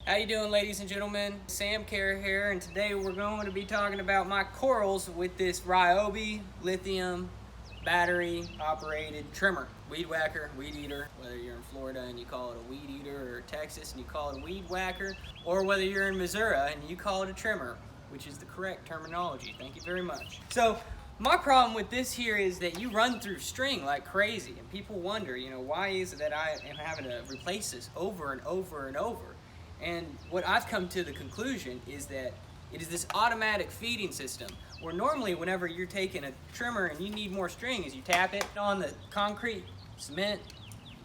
How you doing, ladies and gentlemen? Sam Kerr here, and today we're going to be talking about my corals with this Ryobi lithium battery operated trimmer. Weed whacker, weed eater, whether you're in Florida and you call it a weed eater, or Texas and you call it a weed whacker, or whether you're in Missouri and you call it a trimmer, which is the correct terminology. Thank you very much. So my problem with this here is that you run through string like crazy, and people wonder, why is it that I am having to replace this over and over and over? And what I've come to the conclusion is that it is this automatic feeding system, where normally whenever you're taking a trimmer and you need more string, is you tap it on the concrete, cement,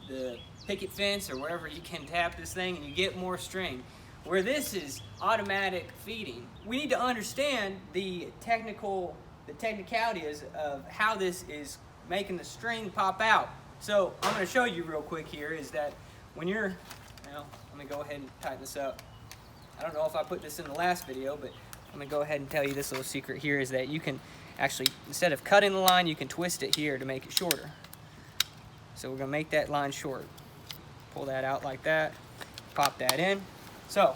the picket fence, or wherever you can tap this thing and you get more string. Where this is automatic feeding, we need to understand the technicalities of how this is making the string pop out. So I'm going to show you real quick here is that when you're, let me go ahead and tighten this up. I don't know if I put this in the last video, but I'm going to go ahead and tell you this little secret here is that you can actually, instead of cutting the line, you can twist it here to make it shorter. So we're going to make that line short. Pull that out like that, pop that in. So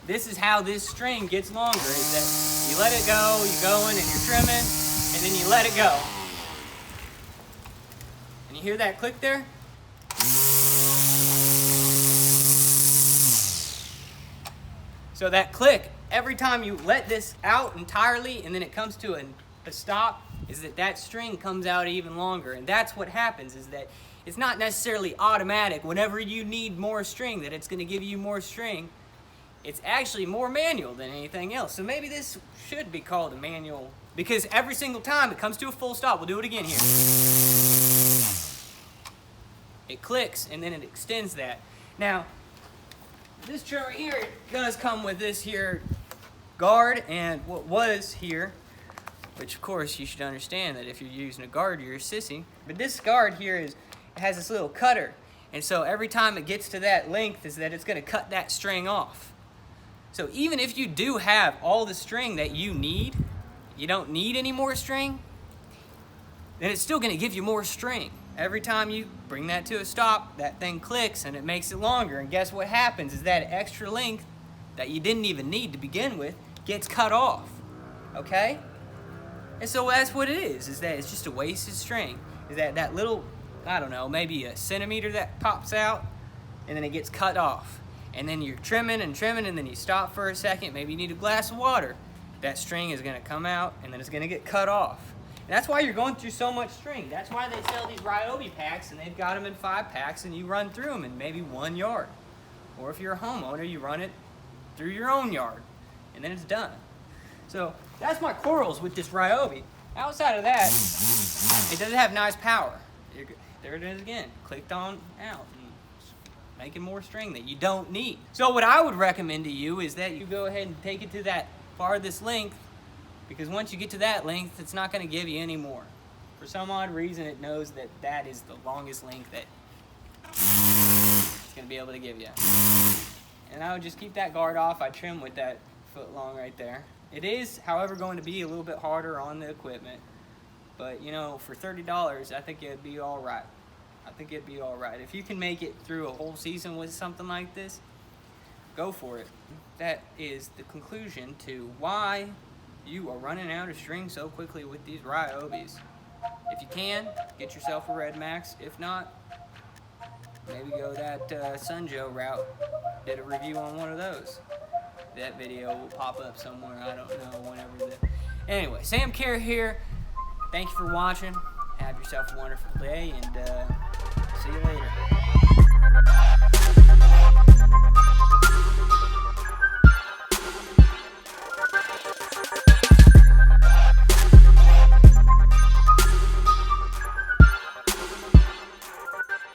this is how this string gets longer, is that you let it go, you're going and you're trimming, and then you let it go. And you hear that click there? So that click, every time you let this out entirely and then it comes to a stop, is that string comes out even longer. And that's what happens, is that it's not necessarily automatic whenever you need more string that it's going to give you more string. It's actually more manual than anything else. So maybe this should be called a manual, because every single time it comes to a full stop. We'll do it again here. It clicks and then it extends that. Now, this trimmer here does come with this here guard, and what was here, which of course you should understand that if you're using a guard, you're a sissy. But this guard here has this little cutter, and so every time it gets to that length is that it's going to cut that string off. So even if you do have all the string that you need, you don't need any more string, then it's still going to give you more string. Every time you bring that to a stop, that thing clicks and it makes it longer. And guess what happens is that extra length that you didn't even need to begin with gets cut off, okay? And so that's what it is that it's just a wasted string. Is that little, I don't know, maybe a centimeter that pops out and then it gets cut off. And then you're trimming and trimming and then you stop for a second, maybe you need a glass of water. That string is gonna come out and then it's gonna get cut off. And that's why you're going through so much string. That's why they sell these Ryobi packs, and they've got them in 5 packs, and you run through them in maybe 1 yard. Or if you're a homeowner, you run it through your own yard, and then it's done. So that's my corals with this Ryobi. Outside of that, it doesn't have nice power. There it is again, clicked on out, and making more string that you don't need. So what I would recommend to you is that you go ahead and take it to that farthest length, because once you get to that length, it's not going to give you any more. For some odd reason, it knows that that is the longest length that it's going to be able to give you. And I would just keep that guard off. I trim with that foot long right there. It is, however, going to be a little bit harder on the equipment. But, for $30, I think it'd be all right. I think it'd be all right. If you can make it through a whole season with something like this, go for it. That is the conclusion to why you are running out of string so quickly with these Ryobis. If you can, get yourself a Red Max. If not, maybe go that Sunjoe route. Did a review on one of those. That video will pop up somewhere, I don't know, whenever. Anyway, Sam Kerr here. Thank you for watching. Have yourself a wonderful day, and see you later.